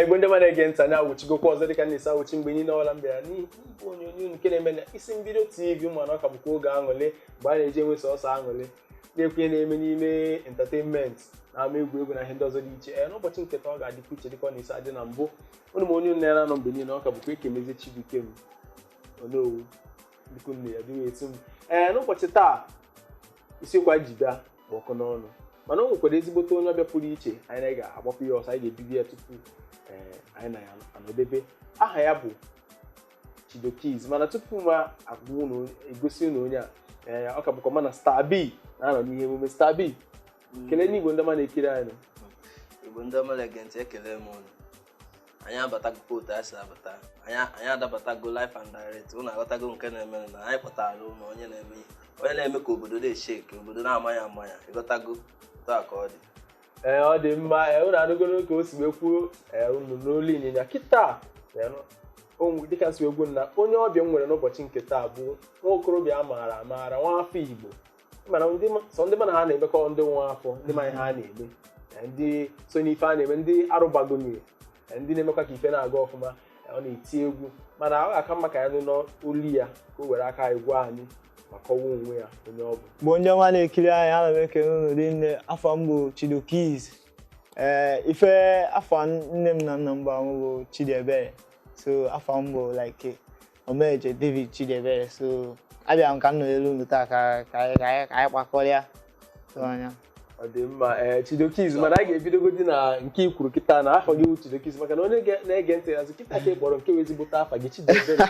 Igbo ndị mmadụ ege ntị na awụchigokwa ọzọ dịka na-esi awụchi mgbe niile ọla mbịara n'ihu onyonyo nke na-eme na isi mbido TV mana ọ ka bụkwa oge aṅụrị mgbe a na-eji enwe sọsọ aṅụrị na-ekwenye na-eme n'ime entertainment na ama egwuregwu na ihe ndị ọzọ dị iche n'ụbọchị nketa ọ ga-adịkwa iche dịka ọ na-esi adị na mbụ ụnụ m onye nne ya na-anọ mgbe niile ọ ka bụkwa Ekemezi Chibuike m onowu dịka nne ya dịwa etu m n'ụbọchị taa isiokwu anyị ji bịa bụ ọkụ n'ọnụ mana o nwekwara ezigbote onye ọbịa pụrụ iche anyị ga-agbapụ ya ọsọ anyị ga-ebido ya tupu anyị na ya anọdebe aha ya bụ Chido Keys mana tupu ma egosi unu onye a ọ ka bụkwa mana Star B na-anọ n'ihe emume Star B kelee n'Igbo ndị ọma na-ekiri anyị Igbo ndị ọma na-ege ntị ekele m unu anyị abatago otu anyị si abata anyị adabatago live and direct unu aghọtago nke na-eme na anyị kpọtara ụlọ onye na-eme ka obodo na-eshake obodo na-amanya amanya ịghọtago taa ka ọ dị ọ dị mma unu anụgoro ka o si wee kwuo unu n'olu ịnyịnya kịta dịka si egwu na onye ọbịa m nwere n'ụbọchị nke taa bụ nwa okorobịa amaara nwa afọ Igbo mana ndị mana ha na-emekọ ndị nwa afọ ndị manya ha na-eme ndị so n'ife a na-eme ndị arụbagonye ndị na-emekwa ka ife na-aga ọfụma ọ na-eti egwu mana ọ ga-aka mma ka ya nụ n'olu ya ka o were aka anyị gwa anyị ma kọwaa onwe ya onye ọ bụ bụ onye ọma na-ekiri anyị ana m ekele unu rinne afọ m bụ Chido Keys ife afọ nne m na nna m bụ Chidiebere so afọ m bụ like Omeje David Chidiebere so abịa m ka m nọ elu unu taa ka anyị kpakọrịa anya ọ dị mma Chido Keys mana anyị ga-ebidogodi na nke ikwuru kịta na afọ gị bụ Chido Keys maka na onye na-ege ntị azụ kịta ka ị kpọrọ nke ezigbote afa gị Chidiebere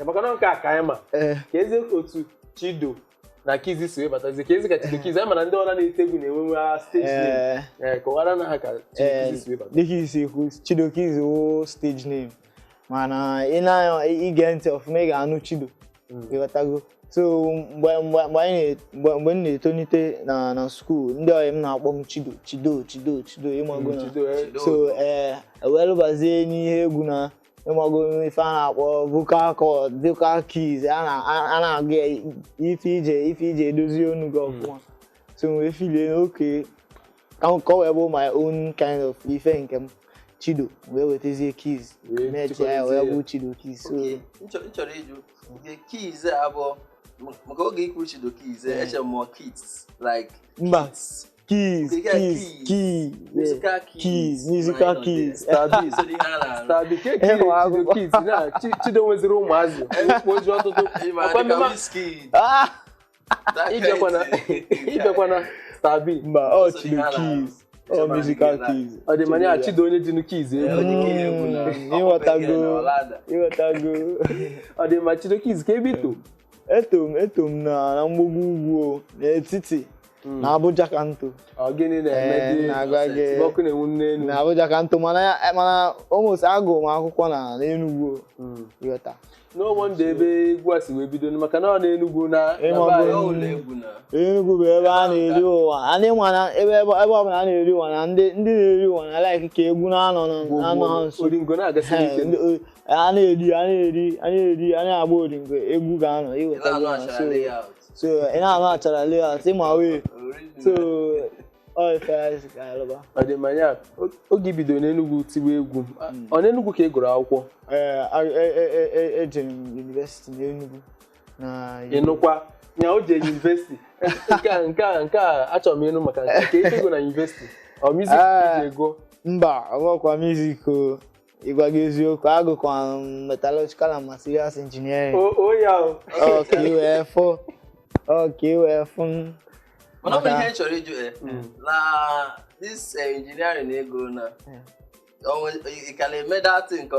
maka na nke a ka anyị ma ka ezi otu Chido na Keys si wee batazie ka ezi ka Chido Keys anyị mana ndị ọla na-ete egwu na-enwe stage name kọwara na ha ka Chido Keys si wee bata dịka isi ekwu Chido Keys wụ stage name mana ị na-anya ige ntị ọfụma ị ga-anụ Chido ịghọtago so mgbe m na-etonite na school ndị ọyị m na-akpọ m Chido ịmago na so ewelụbazie n'ihe egwu na ịmago ife a na-akpọ vocal keys a na-aga ife ije edozi onu gị ọfụma so wee filie n'oke ka ọ wee bụ my own kind of ife nke m Chido wee wetazie Keys mechi ya wee bụ Chido Keys so nchọrọ ịjụ nke Keys abụọ maka oge ikwu Chido Keys eche m kids like mba Keys musical keys Star B Chido Keys na Chido nweziri ụmụazị oji ọtụtụ ibekwana Star B mba ọ Chido Keys ọ musical keys ọ dị manya Chido onye dị Keys ịghọtago ọ dị ma Chido Keys ka ebe ito eto m na mgbogbo ugwu n'etiti na Abuja ka nto gịnị na-eme ọkụ na-enwu n'elu na Abuja ka nto mana almost agụ m akwụkwọ na Enugu ịghọta n'ụgbọ ndị ebe egwu a si wee bido maka na ọ na-Enugu na Enugu bụ ebe a na-eri ụwa ebe ọbụla a na-eri ụwa na ndị na-eri ụwa na like ka egwu na-anọ ha nso a na-agba odingo egwu ga-anọ iweta so ị na-anụ achara layout ịma wee so ọ dị manya oge ibido n'Enugu tiwe egwu ọ n'Enugu ka ị gụrụ akwụkwọ ejere m university n'Enugu ịnụkwa nya o jee university nke a achọrọ m ịnụ maka nke ka ego na university ọ music iji ego mba ọgọkwa music ịgwa gị eziokwu agụkwa metallurgical and materials engineering ka iwee fụ mana ọ bụ ihe chọrọ ịjụ na this engineering ego na ị ka na-eme datị nke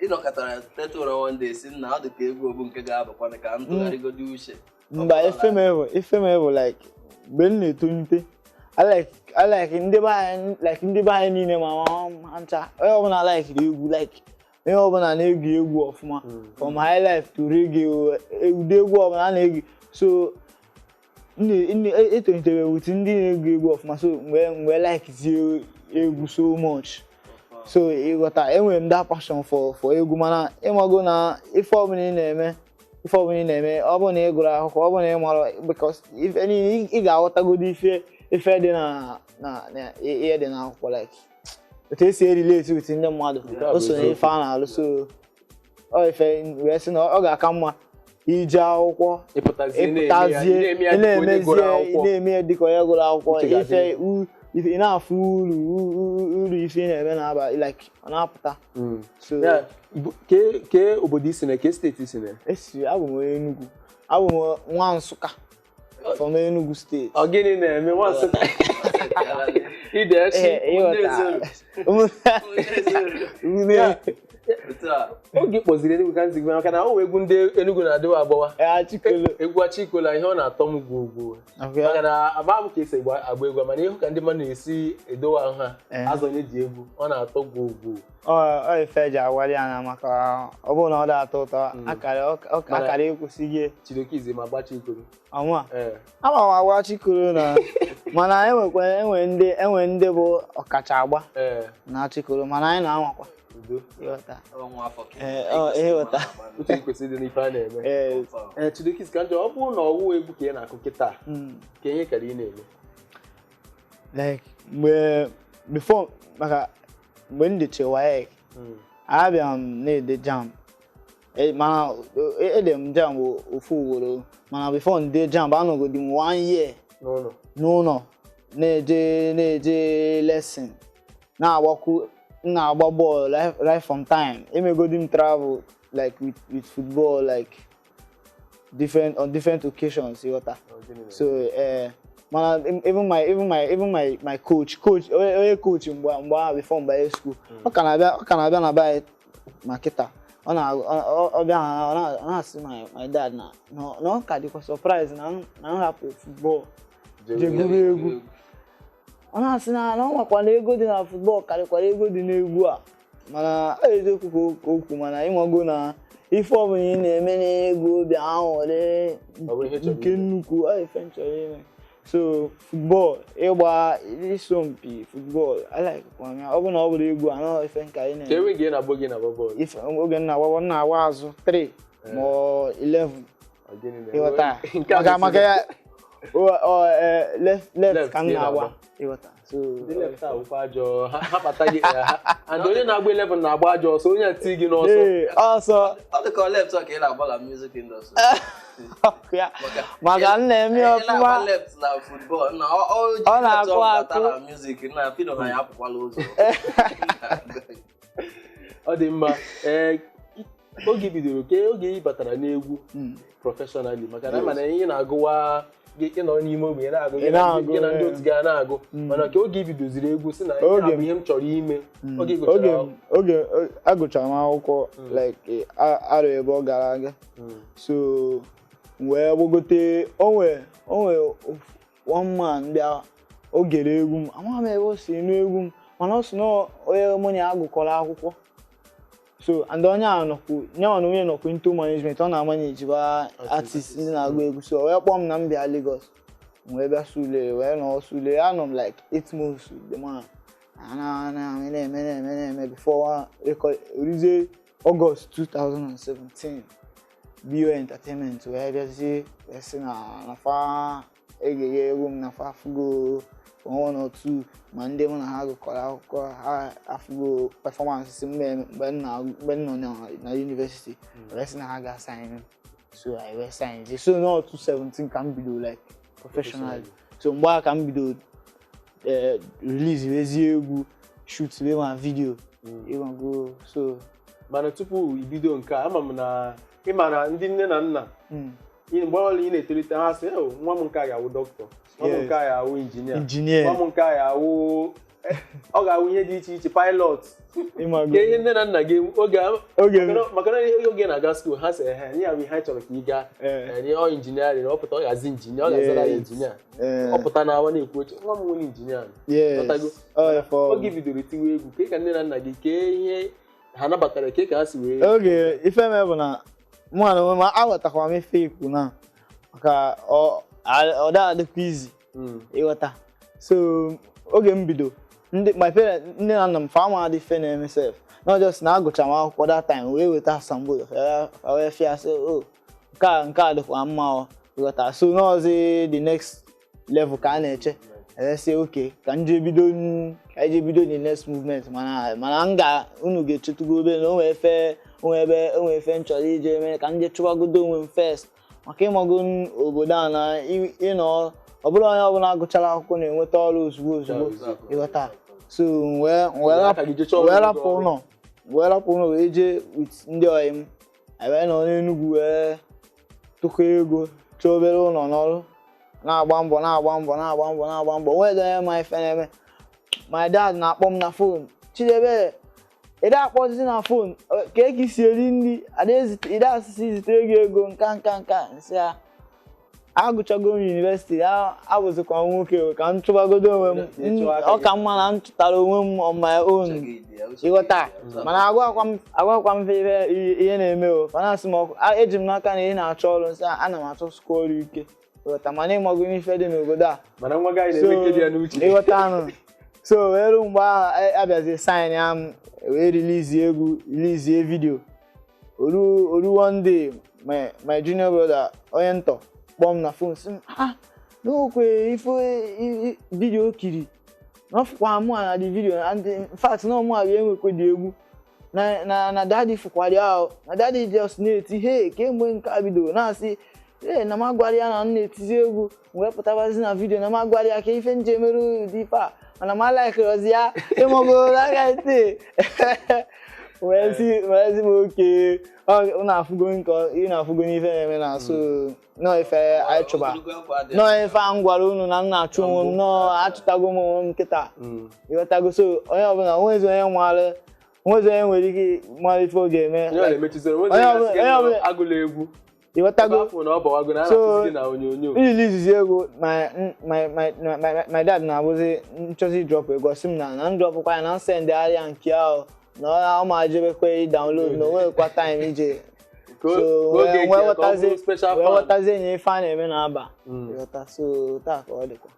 ịnọkọtara teta ụra one day si na ọ dị ka egwu bụ nke ga-abakwana ka m tụgharịgodi uche mba ife m ewu like mgbe m na-etonite I like ndị be anyị niile ma ncha onye ọbụla like egwu like onye ọbụla na-egi egwu ọfụma from high life to reggae ụdị egwu ọbụla na-egi so etonitere with ndị na-egi egwu ọfụma so mgbe like zie egwu so much so ịghọta enwere m that passion for egwu mana ịmago na ife ọbụla ị na-eme ọ bụ na ị gụrụ akwụkwọ ọ bụ na ị mara because ị ga-aghọtagodi ife dị na ihe dị n'akwụkwọ like otu esi relate with ndị mmadụ o so na ife a na-alụ so ọ ife wee sị na ọ ga-aka mma ije akwụkwọ ịpụtazie na-eme dịka onye gụrụ akwụkwọ ife ị na-afụ uru ife ị na-eme na-aba like ọ na-apụta so ke obodo isi na ke steeti isi na abụ m onye Enugu abụ m nwa Nsụka from Enugu steeti ọ gịnị na-eme nwa Nsụka ide echi oge kpọziri Enugu ka nzigbe maka na o egwu ndị Enugu na-adịwa agbawa egwu Achikola ihe ọ na-atọ m gwugwu maka na ama m ka esi agba egwu mana ịhụ ka ndị mmadụ na-esi edowe ahụ ha azọnye ji egwu ọ na-atọ gwugwu ọ ife eji agwali ya na maka ọ bụrụ na ọ da-atọ ụtọ akara ekwesịghị Chidokize ma gba Chikolo ama m agba Chikolo na mana enwe ndị bụ ọkacha agba na Chikolo mana anyị na-anwakwa Chidokize ka njọ ọ bụrụ na ọwụ egwu ka ị na-akụ kịta ka ihe kara ị na-eme like mgbe m deche WAEC abịara m na-ede JAMB mana ede m JAMB ofu ugboro mana before nde JAMB anọgodi m 1 year n'ụlọ na-eje lesson na-agba bọọlụ right from time emegodi m travel like with football like on different occasions ịghọta so mana even my coach onye coach mgbe ahụ before mbanye school ọ ka na-abịa na be ma kịta ọ na-asị my dad na ọ ka dịkwa surprise na m hapụ football je gụrụ egwu ọ na-asị na ọ makwa na ego dị na football karịkwara ego dị n'egwu a mana eziokwu ka okwu mana ịmago na ife ọbụla ị na-eme n'ego bịa aṅụrị nke nnukwu ife m chọrọ ime so football ịgba isompi football I like ọ bụ na ọ bụrụ egwu anọ ife nka ị na-eme oge ị na-agba gị na bọọlụ oge m na-agba na-agba azụ 3 ma 11 ịghọta maka ya left ka m na-agba ịghọta so ndị left awụkwa ajọ ha kpata gị and onye na-agba 11 na-agba ajọ ọsọ onye ati gị n'ọsọ ọ dị ka left ka ị na-agba na music industry maka m na-eme ọfụma left na football na ọ na-akụ akụ na music na fino na ya apụkwala ụzọ ọ dị mma oge bidoro ke oge ị batara n'egwu professionally maka na mana ihe na-agụwa gị nọ n'ime ogbe na-agụ gị na ndị otu gị na-agụ mana ka oge ibidoziri egwu si na ihe m chọrọ ime oge agụchara m akwụkwọ like arọ ebe ọ gara aga so wee gbogote onwe one man bịa o gere egwu m amaghị m ebe o si nụ egwu m mana ọ sị na onye mụ na agụkọrọ akwụkwọ so and onye a nọkwu nyawa na onye nọkwu into management ọ na-amanage ba artist ndị na-agụ egwu so wee kpọọ m na m bịa Lagos wee bịa Sule wee nọ Sule anọ m like 8 months the man na-eme before orize August 2017 BO Entertainment wee bịazie wee sị na fa egeghe egwu m na fa afụgo 1 or 2 ma ndị mụ na ha gụkọrọ akwụkwọ ha afụgo performance mgbe m nọ na university wee sị na ha ga-assign so I wee sign so na 2017 ka m bido like professionally so mgbe a ka m bido release wezie egwu shoot be ma video ịmago so mana tupu ibido nke a ama m na ịma na ndị nne na nna mgbe ọbụla ị na-etolite ha sị nwa m nke a ga-awụ dọkịta nwa m nke a ga-awụ injinia nwa m nke a ga-awụ ọ ga-awụ ihe dị iche iche pilot ke ihe nne na nna gị maka na oge na-aga skuul ha sị nye ya bụ ihe ha chọrọ ka ị gaa ọ injiniarịn ọ pụta ọ ga-azi injinia ọ ga-azara ya injinia ọ pụta na awa na-ekwu oche nwa m nwere injinia oge bidoro tiwe egwu ka nne na nna gị kee ihe ha nabatara ka ha si wee oge ife me bụ na mụ na onwe m aghọtakwa m ife ikwu na maka ọ da-adịkwa izi ịghọta so oge m bido my parents nne na nna m fa ama adị fe na-eme sef not just na agụcha m akwụkwọ that time wee weta asambodo wee fịa sị nke a dịkwa mma ịghọta so n'ọzi the next level ka a na-eche say okay ka nje bido the next movement mana unu ga-echetugo obe na onwe efe nchọrọ ije eme ka nje chụwagodo onwe m first maka ịmago obodo a na ịnọ ọ bụrụ onye ọbụla agụchara akwụkwọ na-enweta ọrụ ozugbo ịghọta so wee rapụ ụlọ wee jee with ndị ọyị m wee nọ n'Enugu wee tụkọ ego chọọ obere ụlọ n'ọrụ na-agba mbọ nwee onye ma ife na-eme my dad na-akpọ m na phone Chidebe ị da-akpọzi na phone ka eke si eri nri ị da-asịsị zitere gị ego nka nsị ya agụchago m university abụzikwa nwoke ka m chụbagodo onwe m ọ ka mma na m chụtara onwe m on my own ịghọta mana agwakwa m ihe na-eme o fanasị m eji m n'aka na ị na-achọ ọrụ nsị ana m achọ sụkwa ọrụ ike ịghọta mana ịmago n'ife dị n'obodo a ịghọta anụ so wee ruo mgbe ahụ abịazi sign ya m wee release video oru one day my junior brother onye ntọ kpọọ m na phone sị m n'okwe ife video kiri n'ọfụkwa mụ na the video and in fact na ọmụ abịa enwekwe dị egwu na daddy fụkwara ahụ na daddy just na-eti hey kemgbe nke a bido na-asị ee na m agwara ya na m na-etizi egwu wee pụtabazi na video na m agwara ya ka ife nje mere dị ife a mana m alaikrozi ya ịmọgo agaghị wee zi m oke ị na-afụgo n'ife na-eme na so nọọ ife anyị chụba nọọ ife a m gwara unu na m na-achụ onwe m nọọ achụtago m onwe m nkịta ịghọtago so onye ọbụla onwezi onye nwere ike mara ife ọ ga-eme ịghọtago so iji izizi ego my dad na-abụzi nchọzi drọpụ ego si m na ndrọpụkwa ya na nsendị arịa nke ahụ na ọ ma jebekwe download na onwekwa time ije so wee ghọtazie nye ife a na-eme na-aba ịghọta so taa ka ọ dịkwa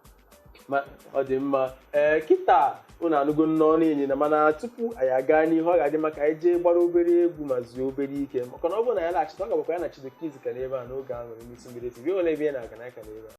ọ dị mma kịta unu anụgo nnọọ n'enyi na mana tupu anyị aga n'ihu ọ ga-adị maka anyị jee gbara obere egwu ma zuo obere ike maka na ọ bụrụ na ya na-achịta ọ ga-abụkwa ya na Chido Kids ka n'ebe a n'oge ahụ n'isi mgbede TV ole ebe ya na-aga n'aka n'ebe a